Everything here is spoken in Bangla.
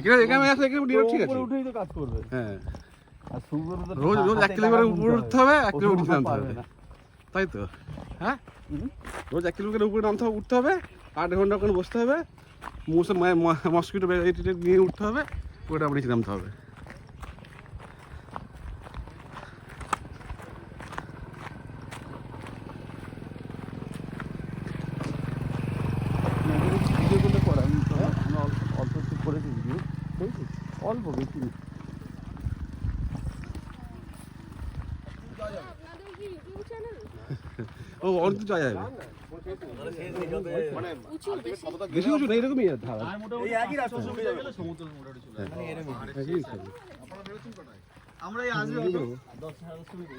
এখানে আসলে এখানে ঠিক আছে, উঠেই তো কাজ করবে। হ্যাঁ আর সুগরু তো রোজ রোজ 1 কিলো করে উপরে উঠতে হবে, 1 কিলো উঠে নামতে হবে, তাই তো? হ্যাঁ রোজ 1 কিলো করে উপরে নামতে হবে, উঠতে হবে, 8 ঘন্টা ওখানে বসতে হবে, মস্কিটো নিয়ে উঠতে হবে, ওটা আবার নিচে নামতে হবে। ভিডিওগুলো করা আমরা অল্প একটু করেছি ভিডিও, বুঝেছি, অল্প বেশি না। ও অনেক তো যাওয়া যাবে, বেশি উঁচু না, এরকমই ধারা। আমরা এই আসবে 10-10 মিনিট